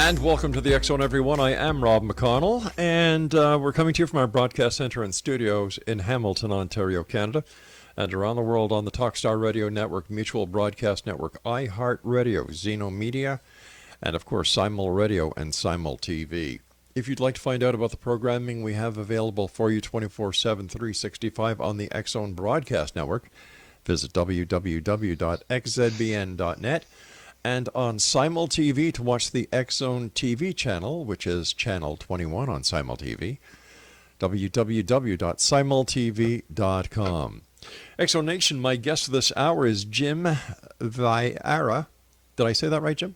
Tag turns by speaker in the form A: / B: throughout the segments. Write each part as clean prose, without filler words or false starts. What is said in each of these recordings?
A: And welcome to the X Zone, everyone. I am Rob McConnell, and we're coming to you from our broadcast center and studios in Hamilton, Ontario, Canada, and around the world on the Talkstar Radio Network, Mutual Broadcast Network, iHeartRadio, Zeno Media, and of course Simul Radio and Simul TV. If you'd like to find out about the programming we have available for you 24/7, 365 on the X Zone Broadcast Network, visit www.xzbn.net. And on Simul TV to watch the X Zone TV channel, which is channel 21 on Simul TV, www.simultv.com. X Zone Nation, my guest this hour is Jim Vieira. Did I say that right, Jim?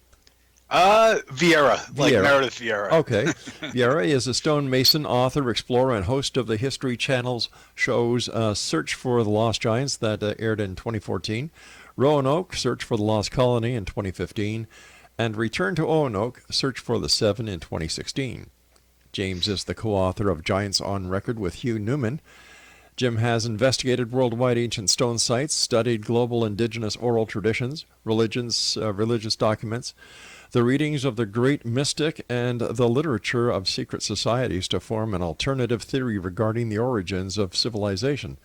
B: Vieira, like
A: Vieira.
B: Meredith Vieira.
A: Okay. Vieira is a stonemason, author, explorer, and host of the History Channel's shows Search for the Lost Giants that aired in 2014, Roanoke, Search for the Lost Colony in 2015, and Return to Roanoke, Search for the Seven in 2016. James is the co-author of Giants on Record with Hugh Newman. Jim has investigated worldwide ancient stone sites, studied global indigenous oral traditions, religious documents, the readings of the great mystic, and the literature of secret societies to form an alternative theory regarding the origins of civilization.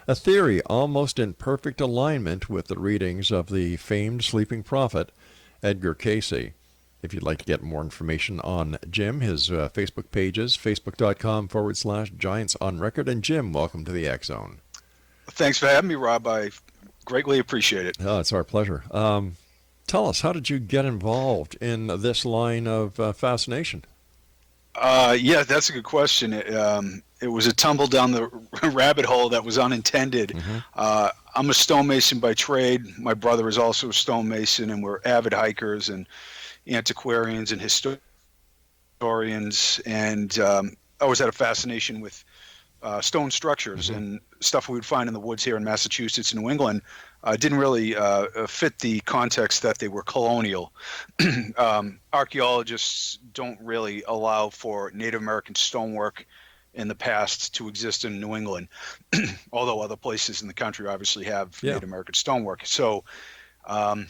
A: A theory almost in perfect alignment with the readings of the famed sleeping prophet, Edgar Cayce. If you'd like to get more information on Jim, his Facebook page is facebook.com/Giants on Record. And Jim, welcome to the X Zone.
B: Thanks for having me, Rob. I greatly appreciate it.
A: Oh, it's our pleasure. Tell us, how did you get involved in this line of fascination?
B: Yeah, that's a good question. It was a tumble down the rabbit hole that was unintended.
A: Mm-hmm.
B: I'm a stonemason by trade. My brother is also a stonemason, and we're avid hikers and antiquarians and historians. And I always had a fascination with stone structures, mm-hmm. and stuff we would find in the woods here in Massachusetts and New England. Didn't really fit the context that they were colonial. Archaeologists don't really allow for Native American stonework in the past to exist in New England, although other places in the country obviously have Native American stonework. So, by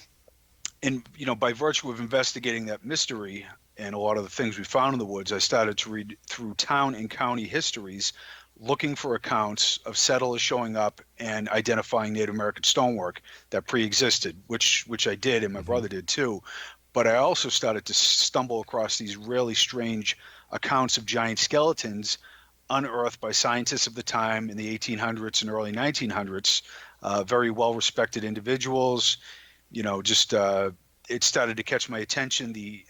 B: virtue of investigating that mystery and a lot of the things we found in the woods, I started to read through town and county histories, looking for accounts of settlers showing up and identifying Native American stonework that pre-existed, which I did, and my
A: mm-hmm.
B: brother did too. But I also started to stumble across these really strange accounts of giant skeletons unearthed by scientists of the time in the 1800s and early 1900s, very well-respected individuals. It started to catch my attention, the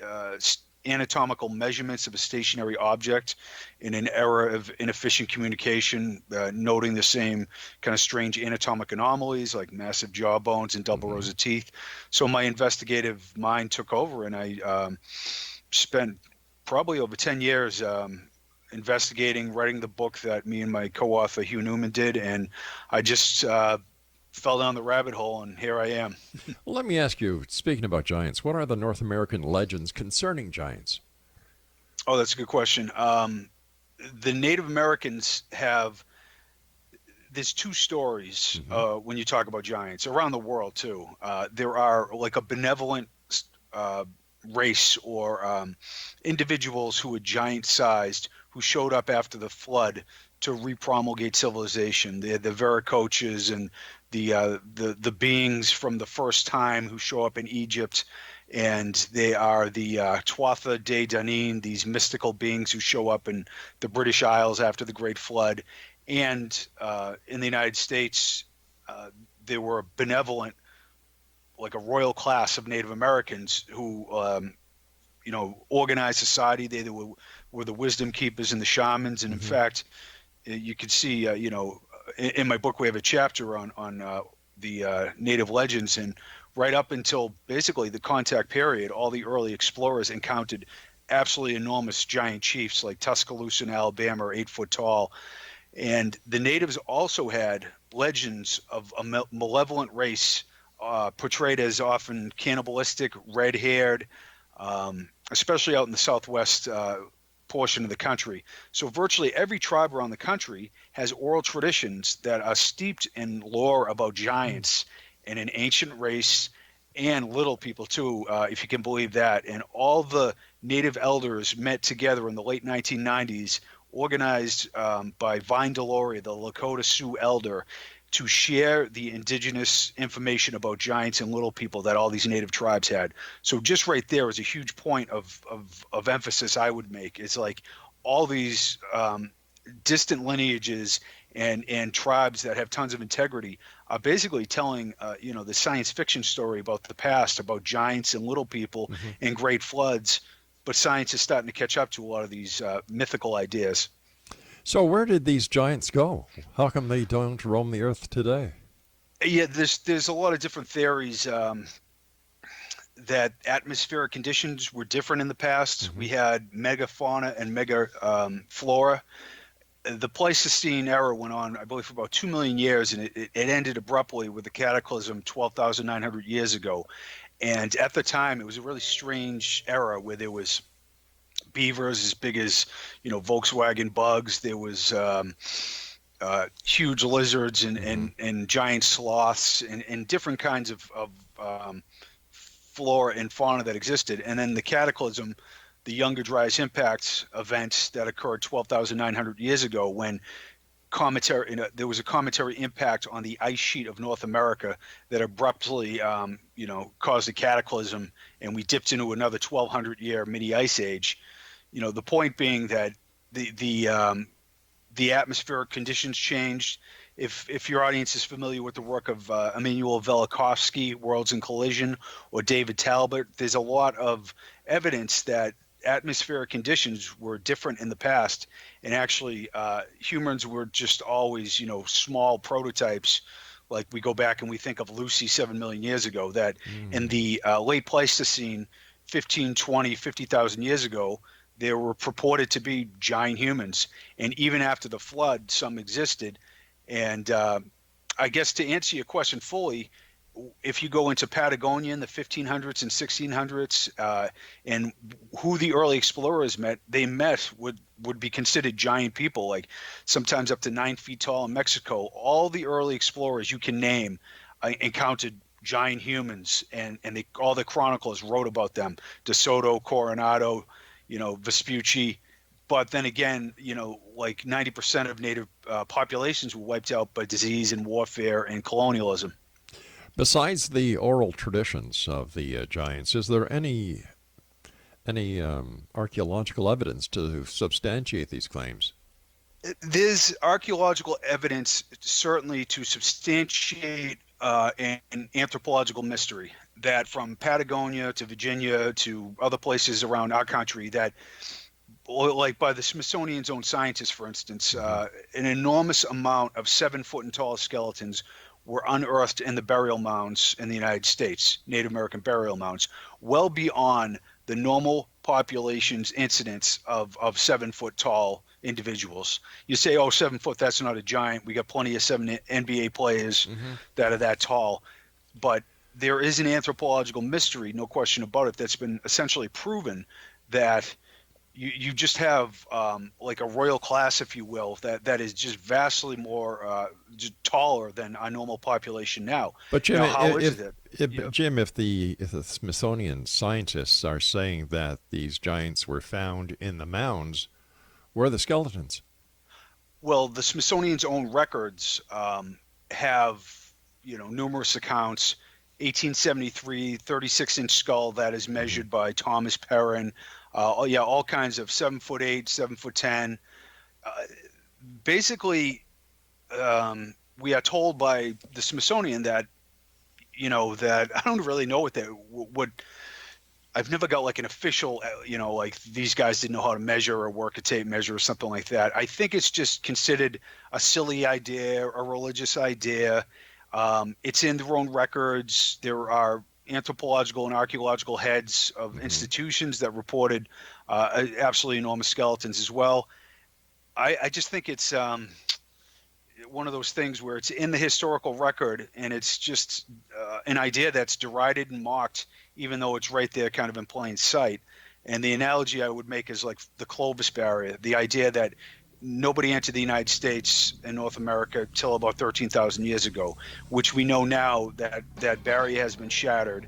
B: anatomical measurements of a stationary object in an era of inefficient communication, noting the same kind of strange anatomic anomalies like massive jaw bones and double
A: mm-hmm.
B: rows of teeth. So my investigative mind took over, and I spent probably over 10 years investigating, writing the book that me and my co-author Hugh Newman did, and I just fell down the rabbit hole, and here I am.
A: Well, let me ask you, speaking about giants, what are the North American legends concerning giants?
B: Oh, that's a good question. The Native Americans there's two stories
A: mm-hmm.
B: When you talk about giants, around the world too. There are like a benevolent race or individuals who were giant-sized, who showed up after the flood to repromulgate civilization. The Veracoches and the beings from the first time who show up in Egypt, and they are the Tuatha De Danann, these mystical beings who show up in the British Isles after the Great Flood. And in the United States, they were benevolent, like a royal class of Native Americans who organized society. They were the wisdom keepers and the shamans. And in
A: mm-hmm.
B: fact, you can see, in my book, we have a chapter on the native legends, and right up until basically the contact period, all the early explorers encountered absolutely enormous giant chiefs like Tuscaloosa in Alabama are 8 foot tall. And the natives also had legends of a malevolent race portrayed as often cannibalistic, red-haired, especially out in the southwest portion of the country. So virtually every tribe around the country has oral traditions that are steeped in lore about giants and an ancient race and little people too, if you can believe that. And all the native elders met together in the late 1990s, organized by Vine Deloria, the Lakota Sioux elder, to share the indigenous information about giants and little people that all these native tribes had. So just right there is a huge point of emphasis I would make. It's like all these distant lineages and tribes that have tons of integrity are basically telling the science fiction story about the past, about giants and little people and great floods. But science is starting to catch up to a lot of these mythical ideas.
A: So where did these giants go? How come they don't roam the earth today?
B: Yeah, there's a lot of different theories that atmospheric conditions were different in the past. We had megafauna and mega flora. The Pleistocene era went on, I believe, for about 2 million years, and it ended abruptly with the cataclysm 12,900 years ago. And at the time, it was a really strange era where there was beavers as big as, Volkswagen bugs. There was huge lizards and giant sloths and different kinds of flora and fauna that existed. And then the cataclysm, the Younger Dryas impact event that occurred 12,900 years ago, when there was a cometary impact on the ice sheet of North America that abruptly, caused a cataclysm, and we dipped into another 1,200-year mini ice age. The point being that the atmospheric conditions changed. If your audience is familiar with the work of Immanuel Velikovsky, Worlds in Collision, or David Talbot, there's a lot of evidence that atmospheric conditions were different in the past, and actually humans were just always small prototypes. Like we go back and we think of Lucy 7 million years ago, that in the late Pleistocene, 15, 20, 50,000 years ago, there were purported to be giant humans, and even after the flood some existed. And I guess to answer your question fully, if you go into Patagonia in the 1500s and 1600s, and who the early explorers met would be considered giant people, like sometimes up to 9 feet tall in Mexico. All the early explorers you can name encountered giant humans, and all the chroniclers wrote about them. De Soto, Coronado, Vespucci. But then again, like 90% of native populations were wiped out by disease and warfare and colonialism.
A: Besides the oral traditions of the giants, is there any archaeological evidence to substantiate these claims?
B: There's archaeological evidence certainly to substantiate an anthropological mystery, that from Patagonia to Virginia to other places around our country, that, like by the Smithsonian's own scientists, for instance, an enormous amount of 7 foot and taller skeletons were unearthed in the burial mounds in the United States, Native American burial mounds, well beyond the normal population's incidence of 7 foot tall individuals. You say, 7 foot, that's not a giant. We got plenty of 7 NBA players that are that tall. But there is an anthropological mystery, no question about it, that's been essentially proven, that you just have like a royal class, if you will, that is just vastly more just taller than our normal population now.
A: But Jim,
B: now,
A: Jim, if the Smithsonian scientists are saying that these giants were found in the mounds, where are the skeletons?
B: Well, the Smithsonian's own records have numerous accounts. 1873 36-inch skull that is measured by Thomas Perrin. All kinds of 7'8", 7'10". Basically, we are told by the Smithsonian that, that I don't really know what I've never got like an official, like these guys didn't know how to measure or work a tape measure or something like that. I think it's just considered a silly idea, a religious idea. It's in their own records. There are anthropological and archaeological heads of institutions that reported absolutely enormous skeletons as well. I just think it's one of those things where it's in the historical record, and it's just an idea that's derided and mocked, even though it's right there kind of in plain sight. And the analogy I would make is like the Clovis barrier, the idea that nobody entered the United States and North America till about 13,000 years ago, which we know now that barrier has been shattered.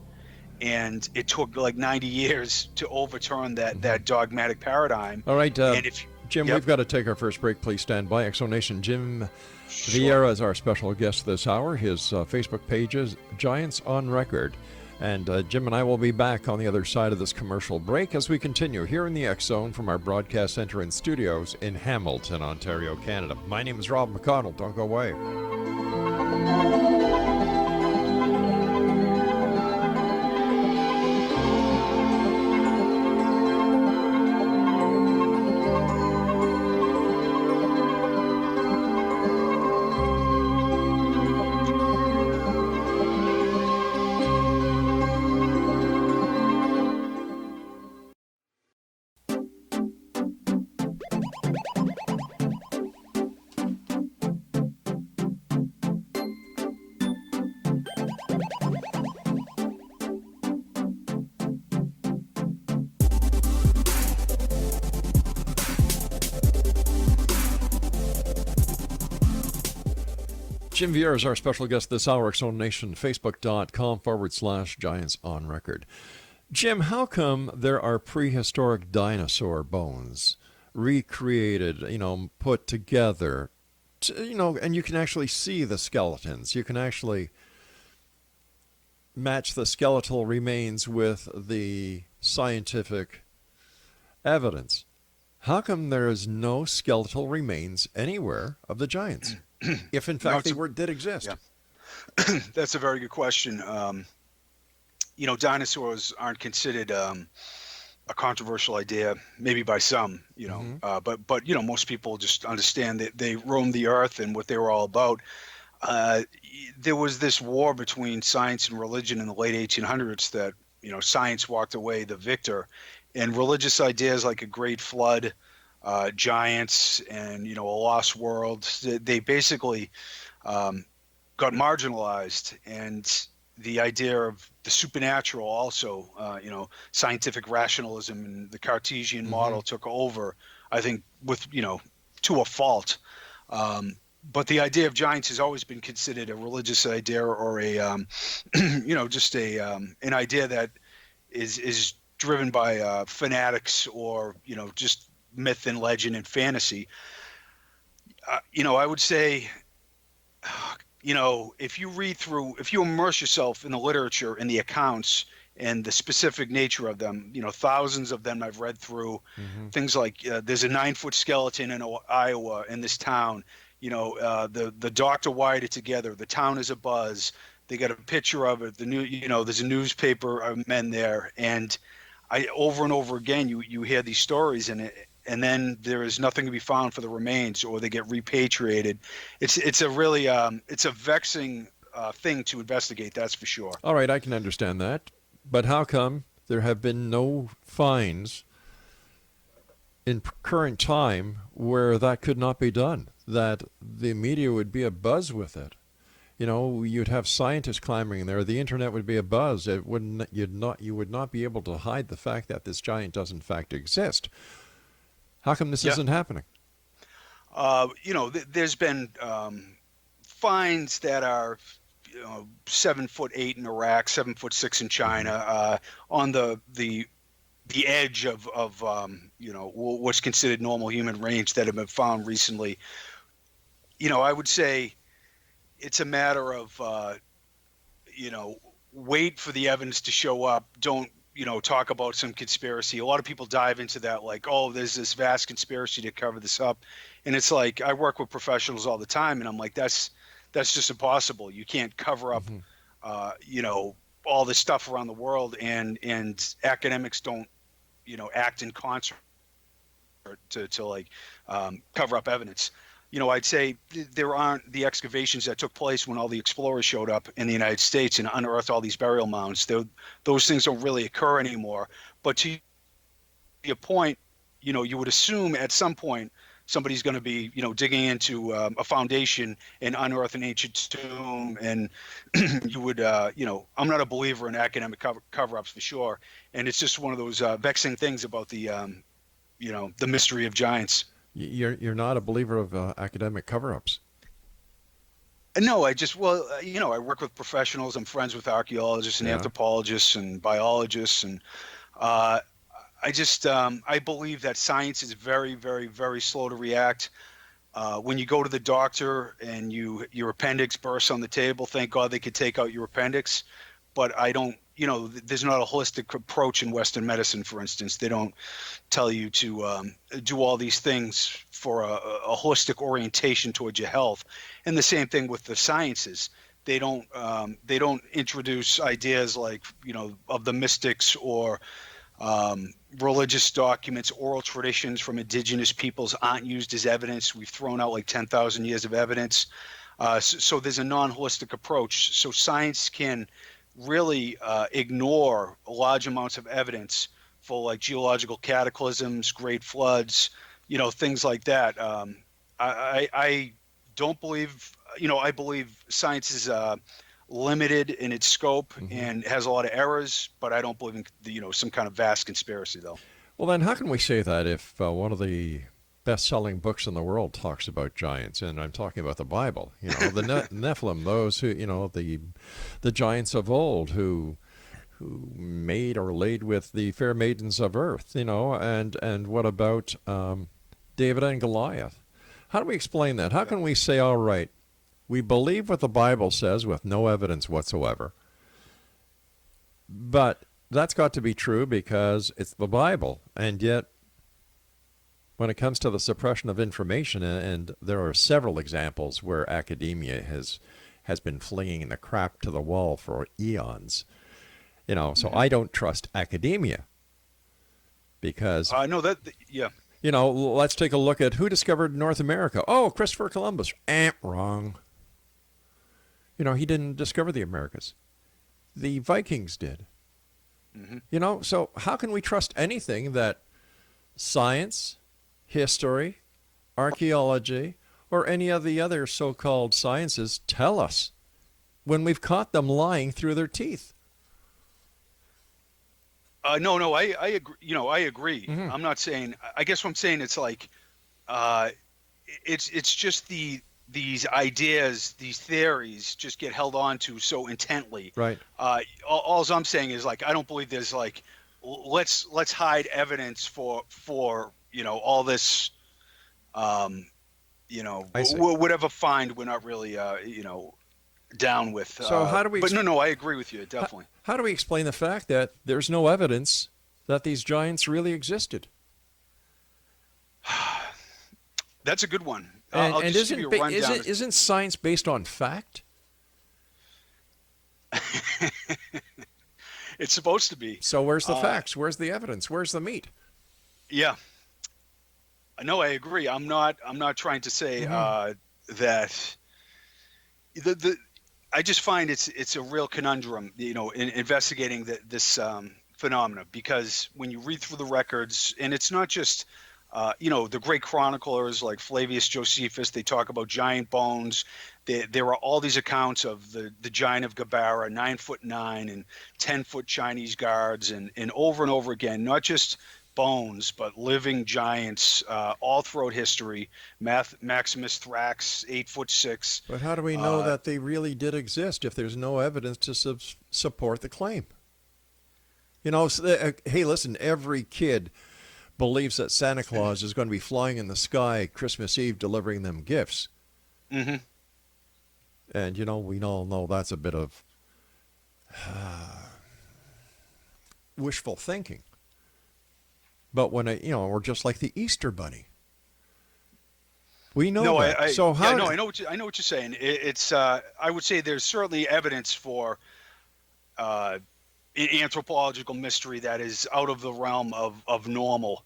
B: and it took like 90 years to overturn that dogmatic paradigm.
A: All right,
B: And if
A: Jim,
B: yep,
A: we've got to take our first break. Please stand by. Exonation Jim
B: sure.
A: Vieira is our special guest this hour. His Facebook page is Giants on Record. And Jim and I will be back on the other side of this commercial break as we continue here in the X Zone from our broadcast center and studios in Hamilton, Ontario, Canada. My name is Rob McConnell. Don't go away. Jim Vieira is our special guest this hour. Exonation, facebook.com/Giants on Record. Jim, how come there are prehistoric dinosaur bones recreated, put together, and you can actually see the skeletons? You can actually match the skeletal remains with the scientific evidence. How come there is no skeletal remains anywhere of the giants, if in fact did exist?
B: Yeah. That's a very good question. Dinosaurs aren't considered a controversial idea, maybe by some, but most people just understand that they roamed the earth and what they were all about. There was this war between science and religion in the late 1800s that, science walked away the victor, and religious ideas like a great flood, giants, and, a lost world, they basically got marginalized. And the idea of the supernatural also, scientific rationalism and the Cartesian model took over, I think, with, to a fault. But the idea of giants has always been considered a religious idea, or a, just an idea that is driven by fanatics, or, just myth and legend and fantasy. I would say, if you immerse yourself in the literature and the accounts and the specific nature of them, thousands of them I've read through, things like there's a 9-foot skeleton in Iowa in this town, the doctor wired it together, the town is abuzz, they got a picture of it, there's a newspaper of men there, and over and over again you hear these stories, and then there is nothing to be found for the remains, or they get repatriated. It's a really it's a vexing thing to investigate, that's for sure.
A: All right, I can understand that. But how come there have been no finds in current time where that could not be done, that the media would be abuzz with it? You'd have scientists clamoring there. The internet would be abuzz. You would not be able to hide the fact that this giant does in fact exist. How come this isn't happening?
B: There's been finds that are 7'8" in Iraq, 7'6" in China, on the edge of what's considered normal human range, that have been found recently. I would say it's a matter of wait for the evidence to show up. Don't talk about some conspiracy. A lot of people dive into that, like, oh, there's this vast conspiracy to cover this up, and it's like, I work with professionals all the time, and I'm like, that's just impossible. You can't cover up all this stuff around the world, and academics don't act in concert to cover up evidence. I'd say there aren't the excavations that took place when all the explorers showed up in the United States and unearthed all these burial mounds. Those things don't really occur anymore. But to your point, you would assume at some point somebody's going to be, digging into a foundation and unearth an ancient tomb. And you would, I'm not a believer in academic cover-ups for sure. And it's just one of those vexing things about the mystery of giants.
A: You're not a believer of academic cover-ups?
B: No, I work with professionals. I'm friends with archaeologists and
A: Yeah.
B: anthropologists and biologists, and uh, I believe that science is very, very, very slow to react. When you go to the doctor and your appendix bursts on the table, thank God they could take out your appendix. But I don't, there's not a holistic approach in Western medicine, for instance. They don't tell you to do all these things for a holistic orientation towards your health. And the same thing with the sciences. They don't introduce ideas like of the mystics or religious documents, oral traditions from indigenous peoples aren't used as evidence. We've thrown out like 10,000 years of evidence. So there's a non-holistic approach. So science can really ignore large amounts of evidence for like geological cataclysms, great floods, things like that. I don't believe, I believe science is limited in its scope and has a lot of errors, but I don't believe in some kind of vast conspiracy though.
A: Well, then how can we say that if one of the best-selling books in the world talks about giants, and I'm talking about the Bible, the Nephilim, those who, the giants of old who made or laid with the fair maidens of earth, and what about David and Goliath? How do we explain that? How can we say, all right, we believe what the Bible says with no evidence whatsoever, but that's got to be true because it's the Bible, and yet when it comes to the suppression of information, and there are several examples where academia has been flinging the crap to the wall for eons, so I don't trust academia because
B: I know that, yeah.
A: let's take a look at who discovered North America. Oh, Christopher Columbus. Wrong. He didn't discover the Americas. The Vikings did. So how can we trust anything that science, history, archaeology, or any of the other so-called sciences tell us when we've caught them lying through their teeth?
B: No, I agree. I agree. I'm not saying. I guess what I'm saying, it's like, it's just these ideas, these theories, just get held on to so intently.
A: Right.
B: All I'm saying is like I don't believe there's like let's hide evidence for all this. Whatever find we're not really down with.
A: So how do we?
B: But no, I agree with you definitely.
A: How do we explain the fact that there's no evidence that these giants really existed?
B: That's a good one.
A: And isn't science based on fact?
B: It's supposed to be.
A: So where's the facts? Where's the evidence? Where's the meat?
B: Yeah. No, I agree. I'm not trying to say that I just find it's a real conundrum, in investigating this phenomena, because when you read through the records, and it's not just the great chroniclers like Flavius Josephus, they talk about giant bones. There are all these accounts of the giant of Gabara, 9'9" and 10-foot Chinese guards, and over again, not just bones, but living giants all throughout history. Maximus Thrax, 8'6".
A: But how do we know that they really did exist if there's no evidence to support the claim? Hey, listen, every kid believes that Santa Claus is going to be flying in the sky Christmas Eve delivering them gifts. And, we all know that's a bit of wishful thinking. But when we're just like the Easter Bunny. We know that.
B: I know what you're saying. It's I would say there's certainly evidence for anthropological mystery that is out of the realm of normal.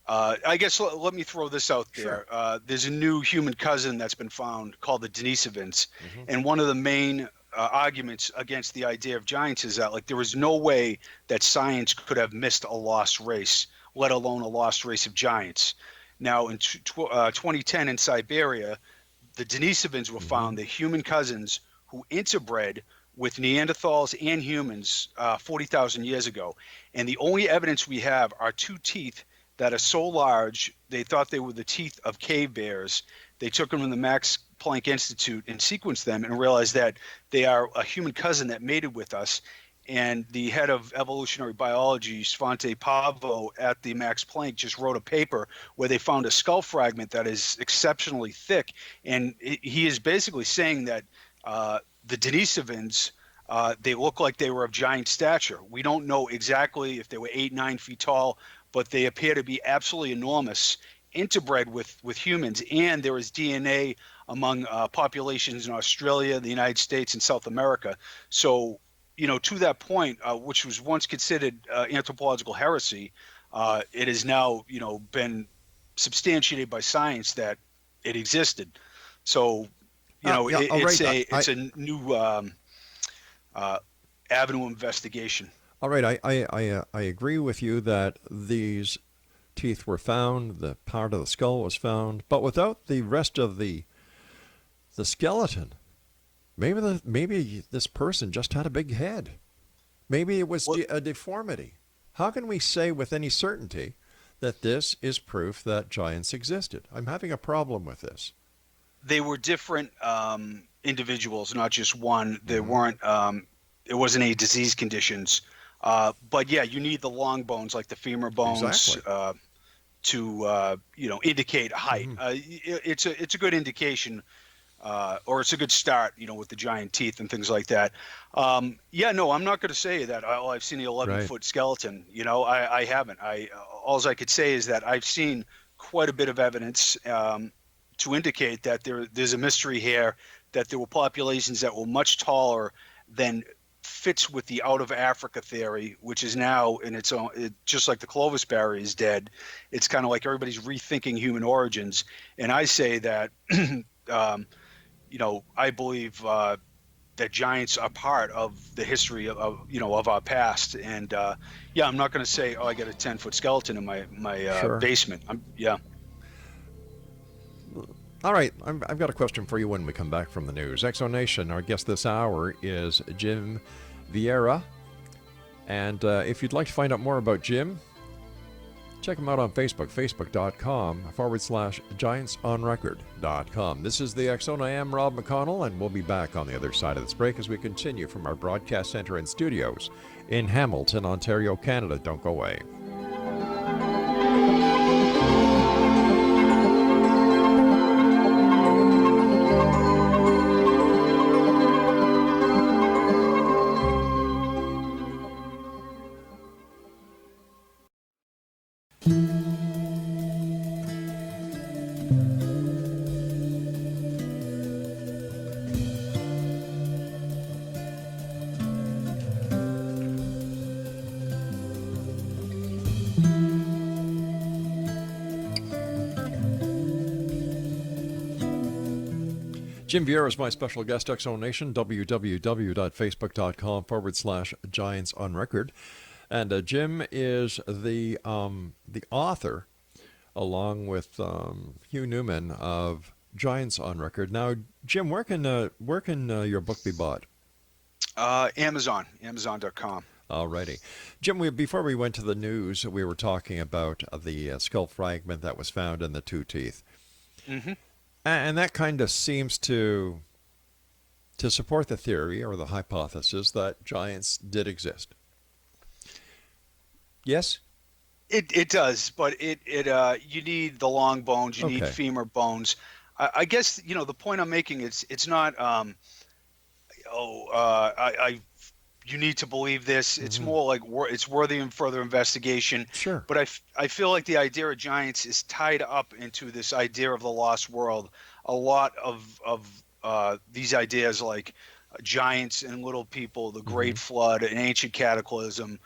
B: I guess let me throw this out there.
A: Sure.
B: There's a new human cousin that's been found called the Denisovans, and one of the main arguments against the idea of giants is that there was no way that science could have missed a lost race, let alone a lost race of giants. Now, in 2010 in Siberia, the Denisovans were found, the human cousins who interbred with Neanderthals and humans 40,000 years ago. And the only evidence we have are two teeth that are so large, they thought they were the teeth of cave bears. They took them to the Max Planck Institute and sequenced them and realized that they are a human cousin that mated with us. And the head of evolutionary biology, Svante Pavo, at the Max Planck, just wrote a paper where they found a skull fragment that is exceptionally thick. And he is basically saying that the Denisovans, they look like they were of giant stature. We don't know exactly if they were 8-9 feet tall, but they appear to be absolutely enormous, interbred with humans. And there is DNA among populations in Australia, the United States, and South America. So, to that point, which was once considered anthropological heresy, it has now, been substantiated by science that it existed. So, it's a new avenue of investigation.
A: All right, I agree with you that these teeth were found, the part of the skull was found, but without the rest of the skeleton. Maybe this person just had a big head. Maybe it was a deformity. How can we say with any certainty that this is proof that giants existed? I'm having a problem with this.
B: They were different individuals, not just one. There weren't. It wasn't any disease conditions. But yeah, you need the long bones, like the femur bones,
A: exactly.
B: To indicate height. It's a good indication. Or it's a good start, with the giant teeth and things like that. I'm not going to say that I've seen the 11-foot skeleton. I haven't. All I could say is that I've seen quite a bit of evidence to indicate that there's a mystery here, that there were populations that were much taller than fits with the out of Africa theory, which is now in its own, just like the Clovis barrier is dead. It's kind of like everybody's rethinking human origins. And I say that I believe that giants are part of the history of our past. And I'm not going to say, I got a 10-foot skeleton in my basement.
A: All right, I've got a question for you when we come back from the news. Exonation, our guest this hour is Jim Vieira. And if you'd like to find out more about Jim, check him out on Facebook, facebook.com/giantsonrecord.com. This is the X Zone. I am Rob McConnell, and we'll be back on the other side of this break as we continue from our broadcast center and studios in Hamilton, Ontario, Canada. Don't go away. Jim Vieira is my special guest, Exonation, www.facebook.com/Giants on Record. And Jim is the author, along with Hugh Newman, of Giants on Record. Now, Jim, where can your book be bought?
B: Amazon.com.
A: Alrighty. Jim, before we went to the news, we were talking about the skull fragment that was found in the two teeth.
B: Mm-hmm.
A: And that kind of seems to support the theory or the hypothesis that giants did exist. Yes?
B: It does, but you need the long bones, you need femur bones. I guess the point I'm making is it's not you need to believe this. It's more like it's worthy of further investigation.
A: Sure.
B: But I feel like the idea of giants is tied up into this idea of the lost world. A lot of these ideas, like giants and little people, the Great Flood, an ancient cataclysm,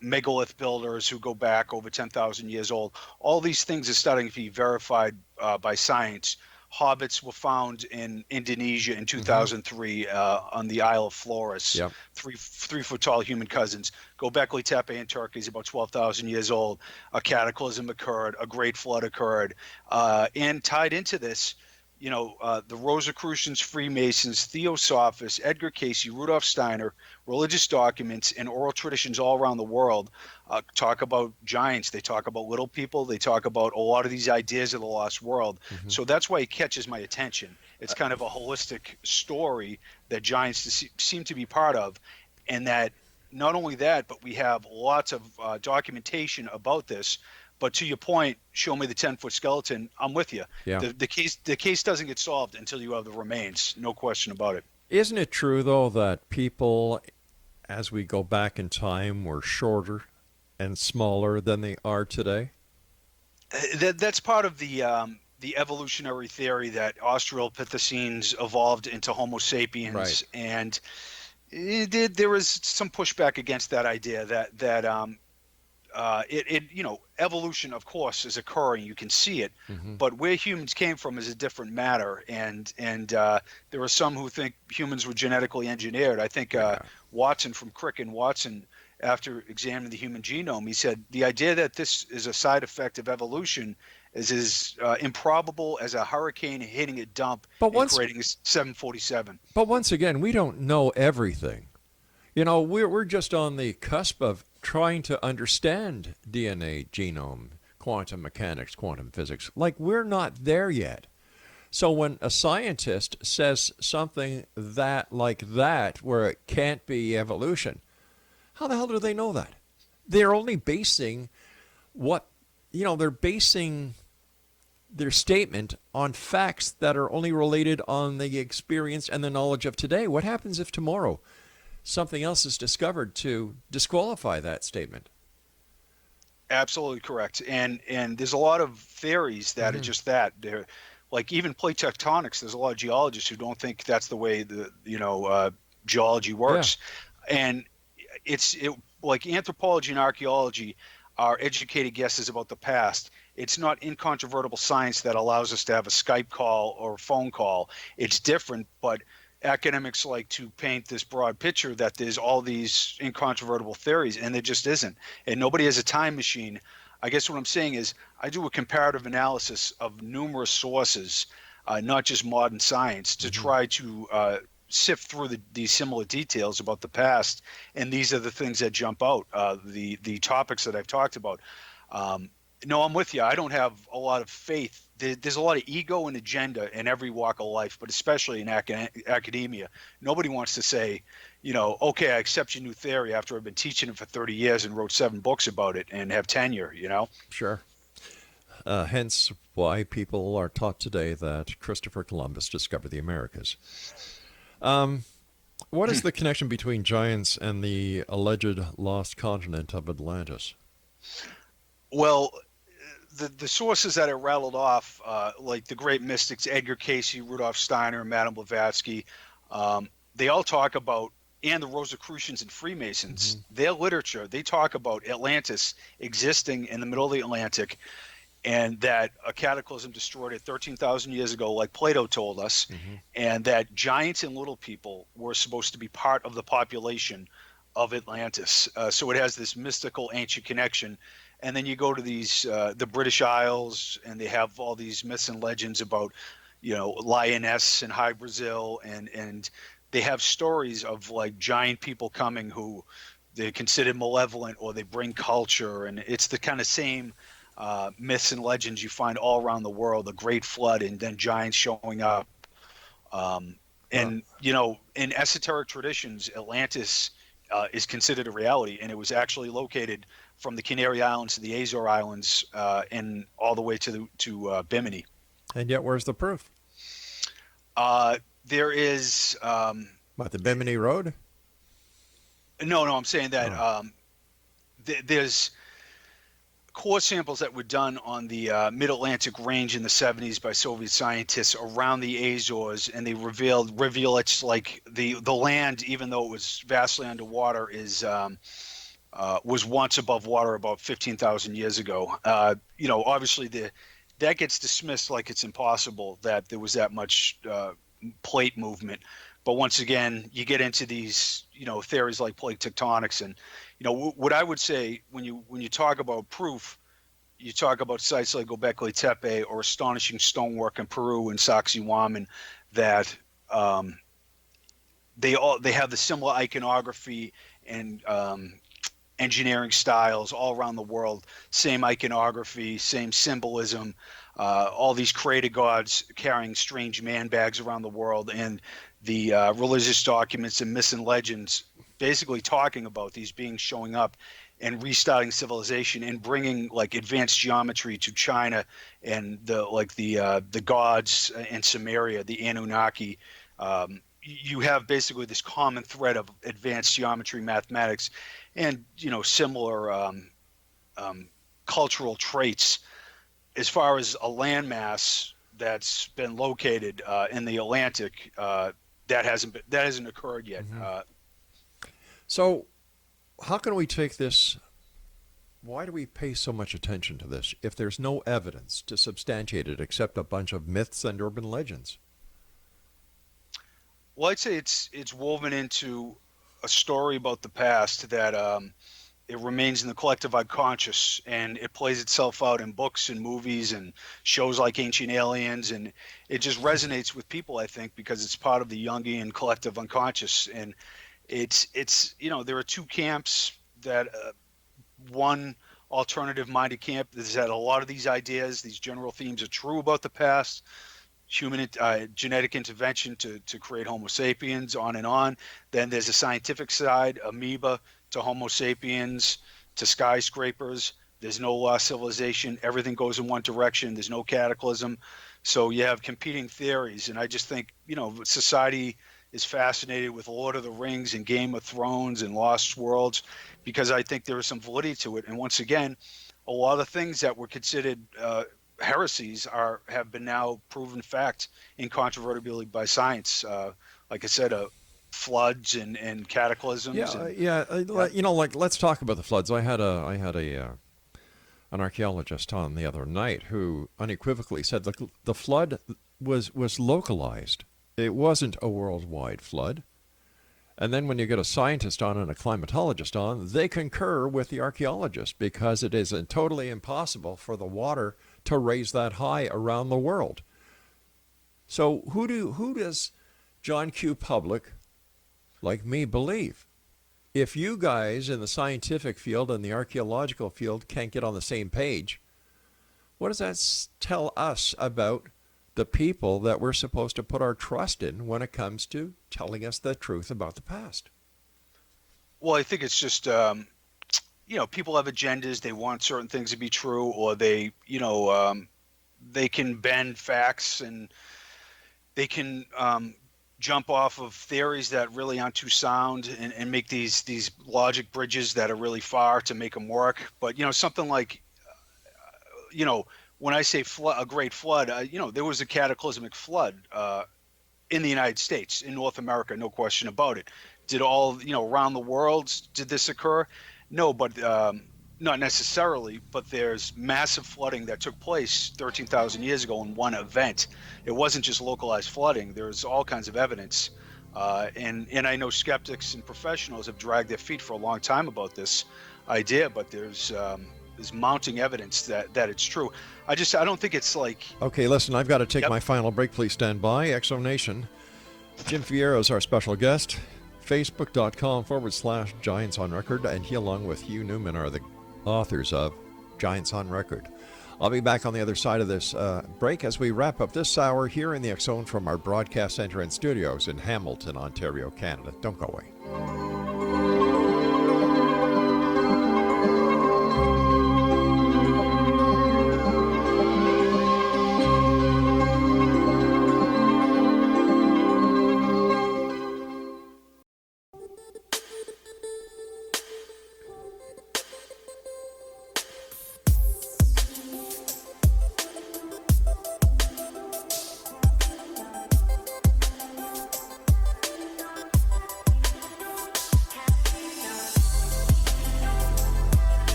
B: megalith builders who go back over 10,000 years old. All these things are starting to be verified by science. Hobbits were found in Indonesia in 2003 on the Isle of Flores.
A: Yep.
B: 3-foot tall human cousins. Göbekli Tepe in Turkey is about 12,000 years old. A cataclysm occurred. A great flood occurred. And tied into this, the Rosicrucians, Freemasons, Theosophists, Edgar Cayce, Rudolf Steiner, religious documents, and oral traditions all around the world talk about giants. They talk about little people. They talk about a lot of these ideas of the lost world.
A: Mm-hmm.
B: So that's why it catches my attention. It's kind of a holistic story that giants seem to be part of, and that not only that, but we have lots of documentation about this. But to your point, show me the 10-foot skeleton. I'm with you.
A: Yeah.
B: The case doesn't get solved until you have the remains. No question about it.
A: Isn't it true, though, that people, as we go back in time, were shorter and smaller than they are today?
B: That's part of the evolutionary theory that Australopithecines evolved into Homo sapiens,
A: Right.
B: and there was some pushback against that idea that evolution, of course, is occurring. You can see it,
A: Mm-hmm.
B: but where humans came from is a different matter. And there are some who think humans were genetically engineered. I think Watson from Crick and Watson, after examining the human genome, he said the idea that this is a side effect of evolution is as improbable as a hurricane hitting a dump and creating a 747.
A: But once again, we don't know everything. We're just on the cusp of trying to understand DNA, genome, quantum mechanics, quantum physics. Like, we're not there yet. So when a scientist says something like that, where it can't be evolution, how the hell do they know that? They're only basing they're basing their statement on facts that are only related on the experience and the knowledge of today. What happens if tomorrow something else is discovered to disqualify that statement?
B: Absolutely correct. And there's a lot of theories that are just that. They're like, even plate tectonics. There's a lot of geologists who don't think that's the way geology works. Yeah. And it's like anthropology and archaeology are educated guesses about the past. It's not incontrovertible science that allows us to have a Skype call or a phone call. It's different, but academics like to paint this broad picture that there's all these incontrovertible theories, and there just isn't. And nobody has a time machine. I guess what I'm saying is I do a comparative analysis of numerous sources, not just modern science, to try to sift through these similar details about the past. And these are the things that jump out, the topics that I've talked about. No, I'm with you. I don't have a lot of faith. There's a lot of ego and agenda in every walk of life, but especially in academia. Nobody wants to say, okay, I accept your new theory after I've been teaching it for 30 years and wrote 7 books about it and have tenure,
A: Sure. Hence why people are taught today that Christopher Columbus discovered the Americas. What is the connection between giants and the alleged lost continent of Atlantis?
B: Well, the sources that are rattled off, like the great mystics Edgar Cayce, Rudolf Steiner, Madame Blavatsky, they all talk about, and the Rosicrucians and Freemasons, their literature, they talk about Atlantis existing in the middle of the Atlantic, and that a cataclysm destroyed it 13,000 years ago, like Plato told us, and that giants and little people were supposed to be part of the population of Atlantis. So it has this mystical ancient connection. And then you go to these the British Isles, and they have all these myths and legends about, lioness and high Brazil, and they have stories of like giant people coming who they're considered malevolent, or they bring culture, and it's the kind of same myths and legends you find all around the world: the Great Flood, and then giants showing up. In esoteric traditions, Atlantis is considered a reality, and it was actually located from the Canary Islands to the Azore Islands, and all the way to Bimini.
A: And yet, where's the proof?
B: There is.
A: What, the Bimini Road?
B: No, I'm saying that there's core samples that were done on the Mid-Atlantic Range in the 70s by Soviet scientists around the Azores, and they revealed rivulets, like the land, even though it was vastly underwater, was once above water about 15,000 years ago. Obviously that gets dismissed like it's impossible that there was that much plate movement. But once again, you get into these, theories like plate tectonics, and what I would say when you talk about proof, you talk about sites like Göbekli Tepe or astonishing stonework in Peru and Sacsayhuaman that they have the similar iconography and engineering styles all around the world. Same iconography, same symbolism. All these crater gods carrying strange man bags around the world, and the religious documents and myths and legends basically talking about these beings showing up and restarting civilization and bringing like advanced geometry to China and the gods in Samaria, the Anunnaki. You have basically this common thread of advanced geometry, mathematics, and similar cultural traits. As far as a landmass that's been located in the Atlantic, that hasn't occurred yet.
A: Mm-hmm. So, how can we take this? Why do we pay so much attention to this if there's no evidence to substantiate it except a bunch of myths and urban legends?
B: Well, I'd say it's woven into a story about the past that it remains in the collective unconscious, and it plays itself out in books and movies and shows like Ancient Aliens, and it just resonates with people, I think, because it's part of the Jungian collective unconscious. And it's there are two camps. That one alternative minded camp is that a lot of these ideas, these general themes, are true about the past. Human genetic intervention to create Homo sapiens, on and on. Then there's a scientific side, amoeba to Homo sapiens to skyscrapers. There's no lost civilization. Everything goes in one direction. There's no cataclysm. So you have competing theories. And I just think, society is fascinated with Lord of the Rings and Game of Thrones and Lost Worlds because I think there is some validity to it. And once again, a lot of things that were considered heresies have been now proven fact incontrovertibly by science. Like I said, floods and cataclysms.
A: Let's talk about the floods. I had an archaeologist on the other night who unequivocally said the flood was localized. It wasn't a worldwide flood. And then when you get a scientist on and a climatologist on, they concur with the archaeologist because it is totally impossible for the water to raise that high around the world. So who does John Q. Public, like me, believe? If you guys in the scientific field and the archaeological field can't get on the same page, what does that tell us about the people that we're supposed to put our trust in when it comes to telling us the truth about the past?
B: Well, I think it's just, people have agendas. They want certain things to be true, or they can bend facts and they can jump off of theories that really aren't too sound and make these logic bridges that are really far to make them work. But, something like, when I say a great flood, there was a cataclysmic flood in the United States, in North America, no question about it. Did all, around the world, did this occur? No, but not necessarily. But there's massive flooding that took place 13,000 years ago in one event. It wasn't just localized flooding. There's all kinds of evidence. And I know skeptics and professionals have dragged their feet for a long time about this idea, but there's mounting evidence that it's true. I don't think it's like...
A: Okay, listen, I've got to take my final break. Please stand by. Exo Nation. Jim Vieira is our special guest. Facebook.com/Giants on Record, and he, along with Hugh Newman, are the authors of Giants on Record. I'll be back on the other side of this break as we wrap up this hour here in the X Zone from our broadcast center and studios in Hamilton, Ontario, Canada. Don't go away.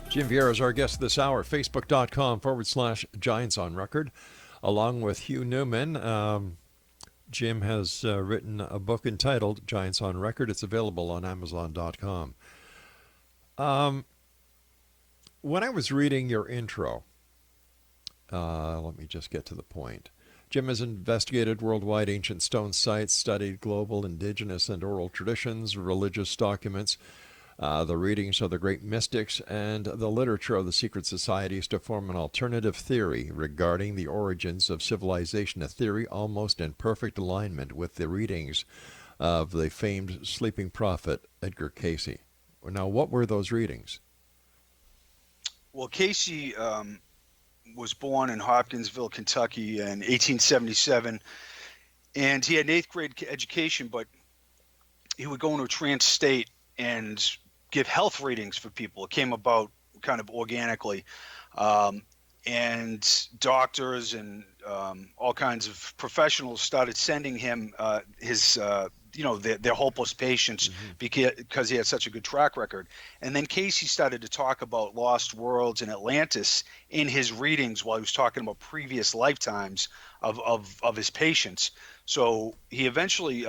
A: Jim Vieira is our guest this hour. Facebook.com/Giants on Record. Along with Hugh Newman, Jim has written a book entitled Giants on Record. It's available on Amazon.com. when I was reading your intro, let me just get to the point. Jim has investigated worldwide ancient stone sites, studied global indigenous and oral traditions, religious documents, the readings of the great mystics, and the literature of the secret societies to form an alternative theory regarding the origins of civilization, a theory almost in perfect alignment with the readings of the famed sleeping prophet Edgar Cayce. Now, what were those readings?
B: Well, Casey was born in Hopkinsville, Kentucky in 1877, and he had an eighth grade education, but he would go into a trance state and give health readings for people. It came about kind of organically. And doctors and all kinds of professionals started sending him his their hopeless patients because he had such a good track record. And then Casey started to talk about lost worlds and Atlantis in his readings while he was talking about previous lifetimes of his patients. So he eventually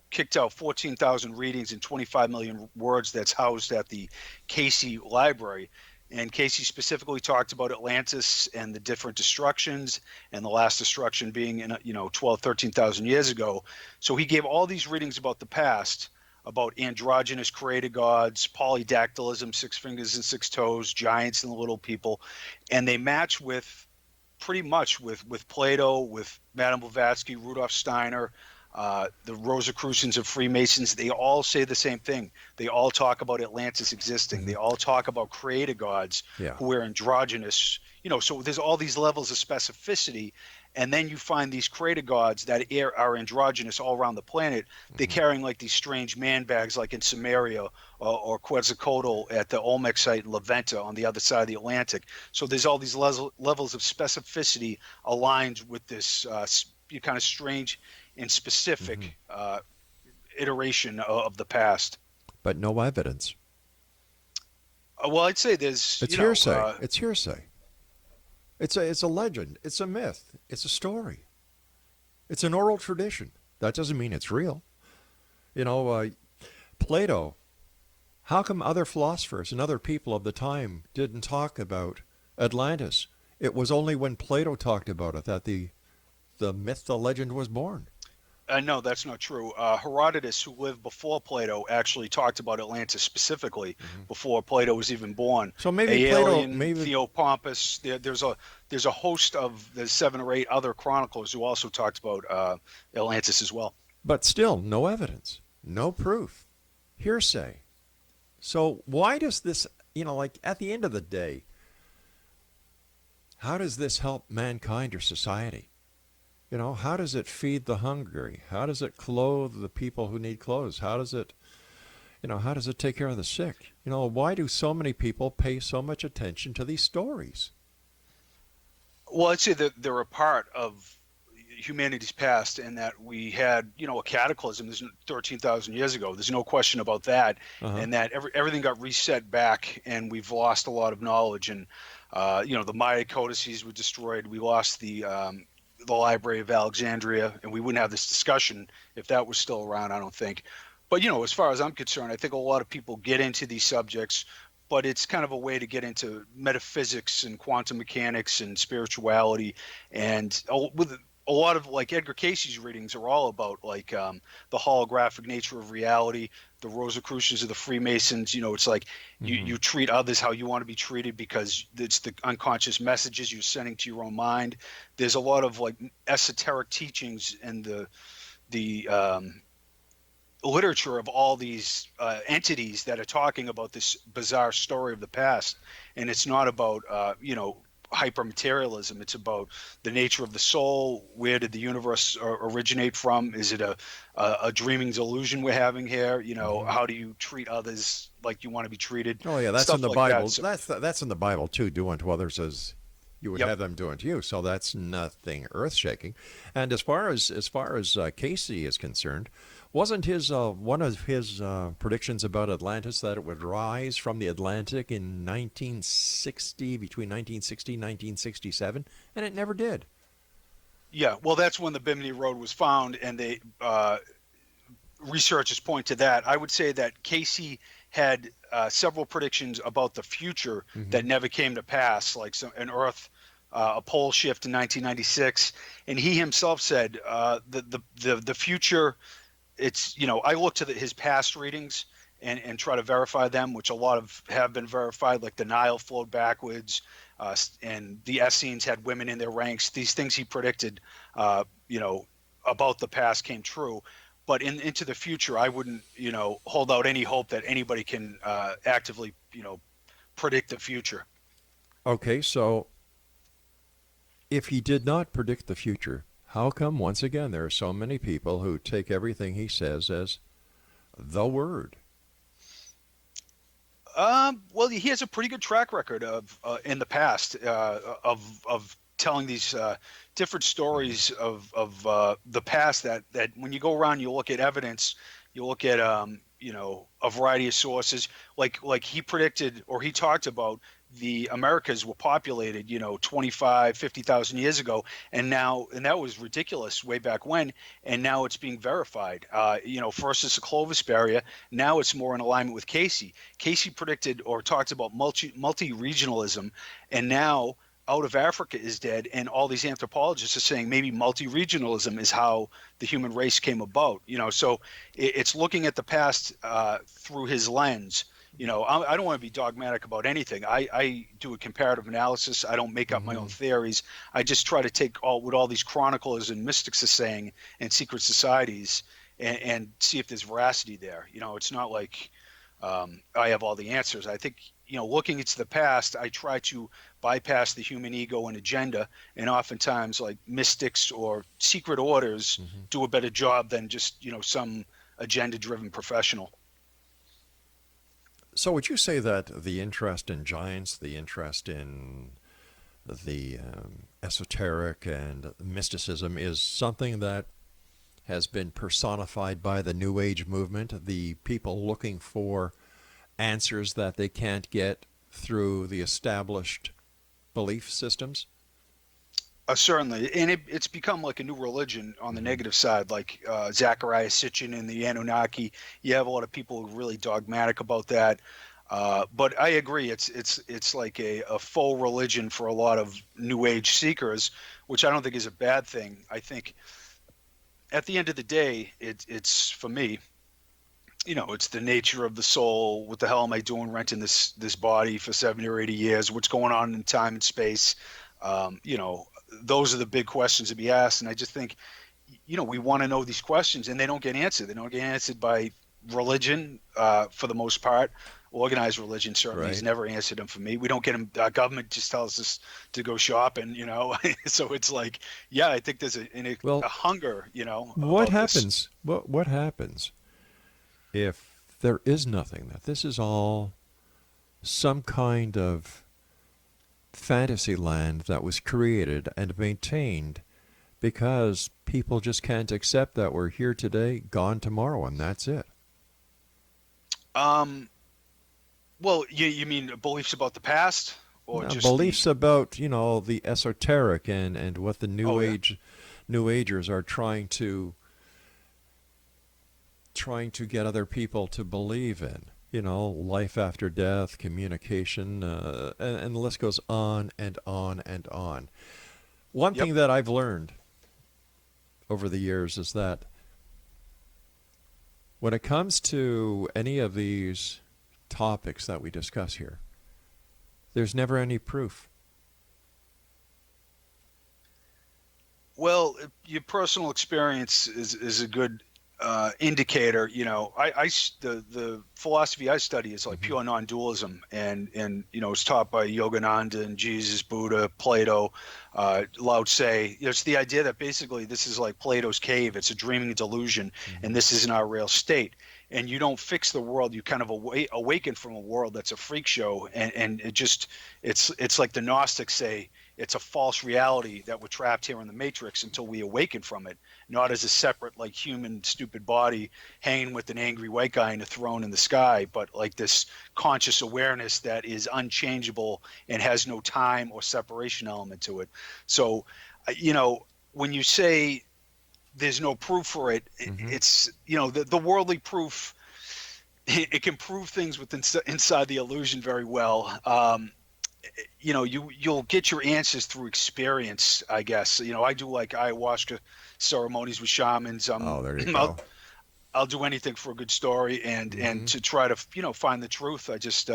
B: kicked out 14,000 readings and 25 million words that's housed at the Cayce Library. And Casey specifically talked about Atlantis and the different destructions, and the last destruction being in 12, 13,000 years ago. So he gave all these readings about the past, about androgynous created gods, polydactylism, 6 fingers and 6 toes, giants and the little people, and they match with pretty much with Plato, with Madame Blavatsky, Rudolf Steiner, the Rosicrucians of Freemasons. They all say the same thing. They all talk about Atlantis existing. They all talk about created gods who are androgynous. So there's all these levels of specificity, and then you find these created gods that are androgynous all around the planet. They're carrying like these strange man bags, like in Samaria or Quetzalcoatl at the Olmec site in La Venta on the other side of the Atlantic. So there's all these levels of specificity aligned with this kind of strange and specific iteration of the past,
A: but no evidence.
B: Well, I'd say there's
A: it's hearsay. It's hearsay. It's a legend. It's a myth. It's a story. It's an oral tradition. That doesn't mean it's real. Plato. How come other philosophers and other people of the time didn't talk about Atlantis? It was only when Plato talked about it that the myth, the legend was born.
B: No, that's not true. Herodotus, who lived before Plato, actually talked about Atlantis specifically before Plato was even born.
A: So maybe
B: Aelian,
A: Plato,
B: Theopompus. There's a host of the 7 or 8 other chroniclers who also talked about Atlantis as well.
A: But still, no evidence, no proof, hearsay. So why does this, at the end of the day, how does this help mankind or society? How does it feed the hungry? How does it clothe the people who need clothes? How does it take care of the sick? Why do so many people pay so much attention to these stories?
B: Well, I'd say that they're a part of humanity's past, and that we had, a cataclysm 13,000 years ago. There's no question about that, and that everything got reset back, and we've lost a lot of knowledge. And the Maya codices were destroyed. We lost the Library of Alexandria, and we wouldn't have this discussion if that was still around, I don't think. But as far as I'm concerned, I think a lot of people get into these subjects, but it's kind of a way to get into metaphysics and quantum mechanics and spirituality, and with a lot of like Edgar Cayce's readings are all about the holographic nature of reality, the Rosicrucians of the Freemasons. It's like you treat others how you want to be treated because it's the unconscious messages you're sending to your own mind. There's a lot of esoteric teachings and the literature of all these entities that are talking about this bizarre story of the past, and it's not about hypermaterialism. It's about the nature of the soul. Where did the universe originate from? Is it a dreaming delusion we're having here? How do you treat others like you want to be treated?
A: Oh yeah, that's
B: Stuff
A: in the
B: like
A: Bible.
B: that. So,
A: that's in the Bible too. Do unto others as you would have them do unto you. So that's nothing earth-shaking. And as far as Cayce is concerned, wasn't his one of his predictions about Atlantis that it would rise from the Atlantic in 1960, between 1960 and 1967, and it never did.
B: Yeah, well, that's when the Bimini Road was found, and they researchers point to that. I would say that Cayce had several predictions about the future
A: Mm-hmm.
B: that never came to pass, like a pole shift in 1996, and he himself said the future. It's I look to his past readings and try to verify them, which a lot of have been verified, like the Nile flowed backwards, and the Essenes had women in their ranks. These things he predicted, uh, you know, about the past came true. But into the future, I wouldn't, hold out any hope that anybody can actively, predict the future.
A: Okay, so if he did not predict the future, how come once again there are so many people who take everything he says as the word?
B: Well, he has a pretty good track record of in the past of telling these different
A: Mm-hmm.
B: stories of the past that when you go around, you look at evidence, you look at a variety of sources, like he predicted or he talked about the Americas were populated 25 50,000 years ago, and that was ridiculous way back when, and now it's being verified. First it's the Clovis barrier, now it's more in alignment with Cayce. Cayce predicted or talked about multi-regionalism, and now out of Africa is dead, and all these anthropologists are saying maybe multi-regionalism is how the human race came about. So it's looking at the past through his lens. I don't want to be dogmatic about anything. I do a comparative analysis. I don't make up my own
A: Mm-hmm.
B: theories. I just try to take what all these chroniclers and mystics are saying and secret societies, and see if there's veracity there. It's not like I have all the answers. I think, looking into the past, I try to bypass the human ego and agenda, and oftentimes, like mystics or secret orders,
A: Mm-hmm.
B: do a better job than just some agenda-driven professional.
A: So would you say that the interest in giants, the interest in the esoteric and mysticism is something that has been personified by the New Age movement, the people looking for answers that they can't get through the established belief systems?
B: Certainly, and it's become like a new religion on the
A: Mm-hmm.
B: negative side, like Zachariah Sitchin and the Anunnaki. You have a lot of people who are really dogmatic about that. But I agree, it's like a faux religion for a lot of New Age seekers, which I don't think is a bad thing. I think at the end of the day, it's for me, it's the nature of the soul. What the hell am I doing renting this body for 70 or 80 years? What's going on in time and space? Those are the big questions to be asked. And I just think, we want to know these questions, and they don't get answered. They don't get answered by religion for the most part. Organized religion certainly has
A: Right.
B: never answered them for me. We don't get them. Our government just tells us to go shopping, so it's like, yeah, I think there's a
A: Well,
B: hunger,
A: what
B: about this.
A: happens? What happens if there is nothing? That this is all some kind of fantasy land that was created and maintained because people just can't accept that we're here today, gone tomorrow, and that's it.
B: Um, well, you mean beliefs about the past, or
A: Now,
B: just the?
A: beliefs about the esoteric and what the
B: Oh yeah.
A: New Agers are trying to get other people to believe in. Life after death, communication, and the list goes on and on and on. One
B: Yep.
A: thing that I've learned over the years is that when it comes to any of these topics that we discuss here, there's never any proof.
B: Well, your personal experience is a good indicator. The philosophy I study is like
A: Hmm.
B: pure non-dualism, and it's taught by Yogananda and Jesus, Buddha, Plato, Lao Tse. It's the idea that basically this is like Plato's cave. It's a dreaming delusion,
A: Hmm.
B: and this isn't our real state. And you don't fix the world. You kind of awaken from a world that's a freak show, and it's like the Gnostics say, it's a false reality that we're trapped here in the matrix until we awaken from it, not as a separate, like, human stupid body hanging with an angry white guy in a throne in the sky, but like this conscious awareness that is unchangeable and has no time or separation element to it. So when you say there's no proof for it,
A: Hmm.
B: it's the worldly proof. it can prove things inside the illusion very well. You'll get your answers through experience, I guess. I do like ayahuasca ceremonies with shamans.
A: Oh, there you
B: I'll
A: go.
B: I'll do anything for a good story and to try to find the truth. I just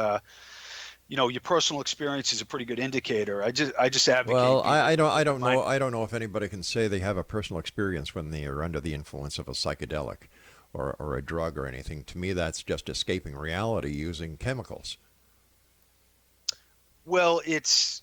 B: your personal experience is a pretty good indicator. I just
A: Well,
B: advocate people
A: I don't
B: find.
A: know. I don't know if anybody can say they have a personal experience when they are under the influence of a psychedelic or a drug or anything. To me, that's just escaping reality using chemicals.
B: Well, it's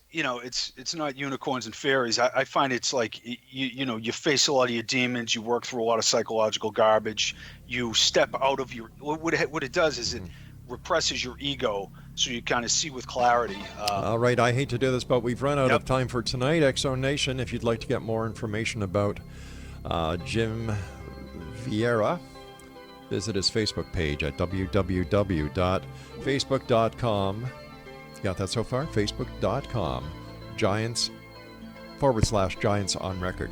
B: not unicorns and fairies. I find it's like you face a lot of your demons. You work through a lot of psychological garbage. You step out of your what it does is it
A: Mm-hmm.
B: represses your ego, so you kind of see with clarity.
A: All right, I hate to do this, but we've run out
B: Yep.
A: of time for tonight. Exo Nation, if you'd like to get more information about Jim Vieira, visit his Facebook page at www.facebook.com. Got that so far? Facebook.com. Giants/Giants on record.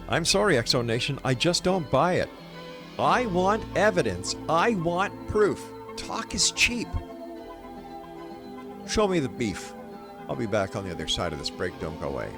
A: I'm sorry, Exo Nation, I just don't buy it. I want evidence. I want proof. Talk is cheap. Show me the beef. I'll be back on the other side of this break. Don't go away.